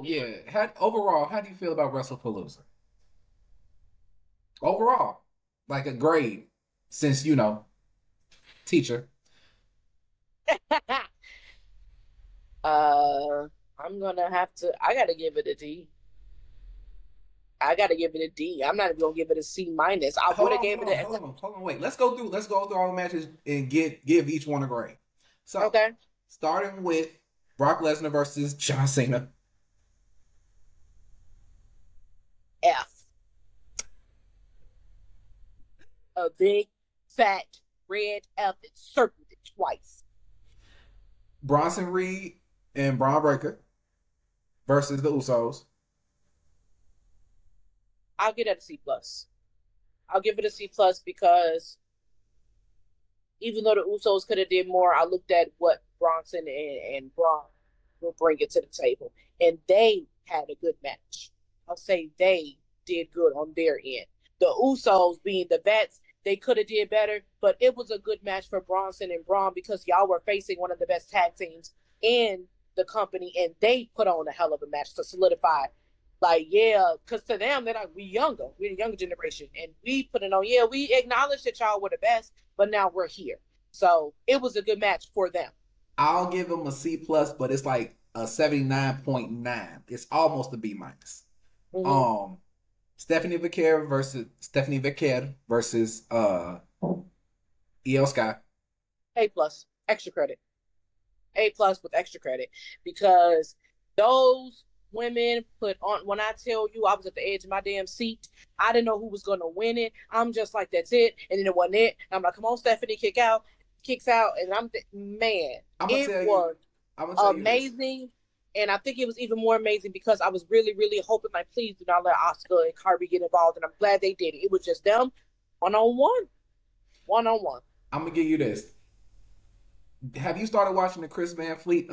yeah. Overall, how do you feel about Wrestlepalooza? Overall, like a grade, since teacher. uh, I'm gonna have to. I gotta give it a D. I gotta give it a D. I'm not even gonna give it a C minus. I Hold would have on, gave hold it on, a. hold on, hold on. Wait, let's go through all the matches and give each one a grade. So, Okay. starting with Brock Lesnar versus John Cena. F. A big fat red F that circled it twice. Bronson Reed and Braun Breaker versus the Usos. I'll give it a C plus. I'll give it a C plus because even though the Usos could have did more, I looked at what Bronson and Braun will bring it to the table, and they had a good match. I'll say they did good on their end. The Usos, being the vets, they could have did better, but it was a good match for Bronson and Braun because y'all were facing one of the best tag teams in the company, and they put on a hell of a match to solidify. Like, yeah, because to them, they're like, we're the younger generation, and we put it on. Yeah, we acknowledge that y'all were the best, but now we're here. So it was a good match for them. I'll give them a C plus, but it's like a 79.9. It's almost a B minus. Mm-hmm. Um, Stephanie Vicker versus EL Sky. A plus, extra credit. A plus with extra credit because those women put on. When I tell you, I was at the edge of my damn seat. I didn't know who was going to win it. I'm just like, that's it, and then it wasn't it. And I'm like, come on, Stephanie, kicks out, and man, I'm gonna it tell you. was I'm gonna tell you this. amazing. And I think it was even more amazing because I was really, really hoping, like, please do not let Oscar and Kirby get involved. And I'm glad they did it. It was just them one on one, one on one. I'm gonna give you this. Have you started watching the Chris Van Fleet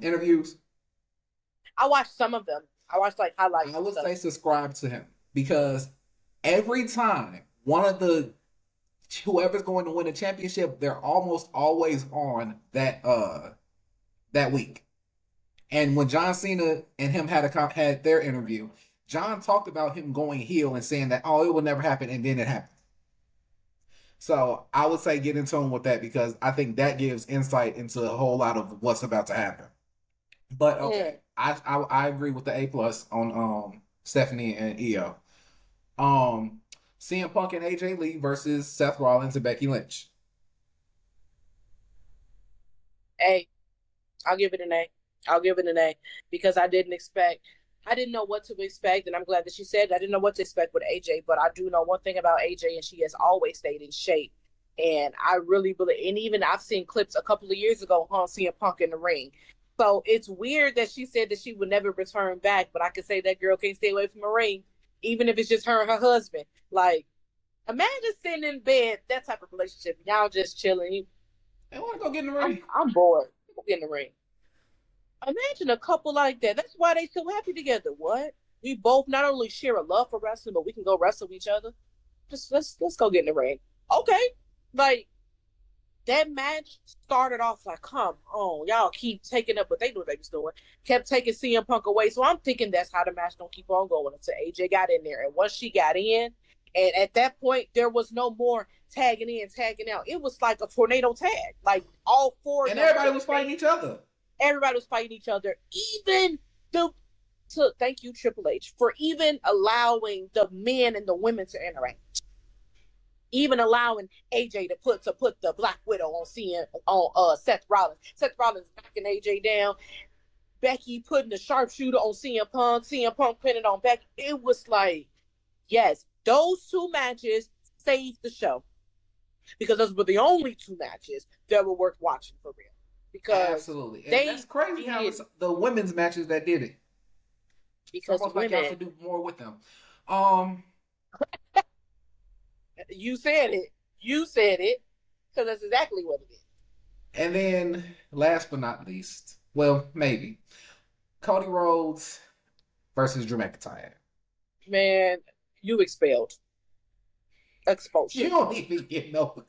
interviews? I watched some of them. I watched like I highlights and would stuff. say subscribe to him because every time one of the whoever's going to win a championship, they're almost always on that week. And when John Cena and him had their interview, John talked about him going heel and saying that it will never happen, and then it happened. So I would say get in tune with that because I think that gives insight into a whole lot of what's about to happen. But Mm. okay, I agree with the A plus on Stephanie and Io. Um, CM Punk and AJ Lee versus Seth Rollins and Becky Lynch. A. I'll give it an A. I'll give it an A because I didn't know what to expect, and I'm glad that she said I didn't know what to expect with AJ, but I do know one thing about AJ, and she has always stayed in shape. And I really believe, and even I've seen clips a couple of years ago, CM Punk in the ring. So it's weird that she said that she would never return back, but I could say that girl can't stay away from a ring, even if it's just her and her husband. Like, imagine sitting in bed, that type of relationship, y'all just chilling. They want to go get in the I'm ring. I'm bored. People get in the ring. Imagine a couple like that. That's why they so happy together. What? We both not only share a love for wrestling, but we can go wrestle each other. Just let's go get in the ring. Okay. Like that match started off like, come on, y'all keep taking up what they knew what they was doing. Kept taking CM Punk away. So I'm thinking that's how the match don't keep on going until AJ got in there. And once she got in, and at that point there was no more tagging in, tagging out. It was like a tornado tag. Like all four of And them everybody was just fighting each other. everybody was fighting each other. Even the to thank you Triple H for even allowing the men and the women to interact. Even allowing AJ to put the Black Widow on Seth Rollins. Seth Rollins knocking AJ down. Becky putting the sharpshooter on CM Punk. CM Punk pinning on Becky. It was like, yes, those two matches saved the show because those were the only two matches that were worth watching for real. Because Absolutely. And that's they crazy how did it's the women's matches that did it. It's because almost like y'all women should do more with them. Um, You said it. You said it. So that's exactly what it is. and then last but not least, well, maybe Cody Rhodes versus Drew McIntyre. Man, you expelled. You Expulsion. don't even get no.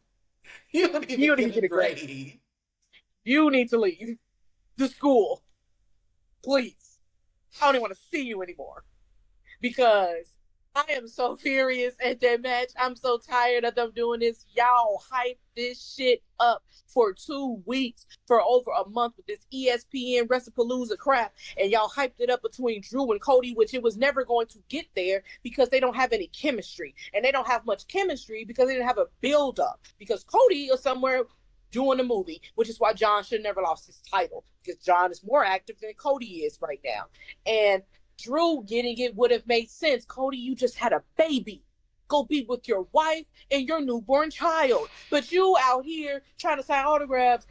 You don't even You need to get a get a grade. grade. You need to leave the school. Please. I don't even want to see you anymore. Because I am so furious at that match. I'm so tired of them doing this. Y'all hype this shit up for 2 weeks, for over a month with this ESPN Wrestlepalooza crap, and y'all hyped it up between Drew and Cody, which it was never going to get there because they don't have any chemistry, and they don't have much chemistry because they didn't have a build up. Because Cody is somewhere doing the movie, which is why John should have never lost his title because John is more active than Cody is right now, and Drew getting it would have made sense. Cody, you just had a baby. Go be with your wife and your newborn child. But you out here trying to sign autographs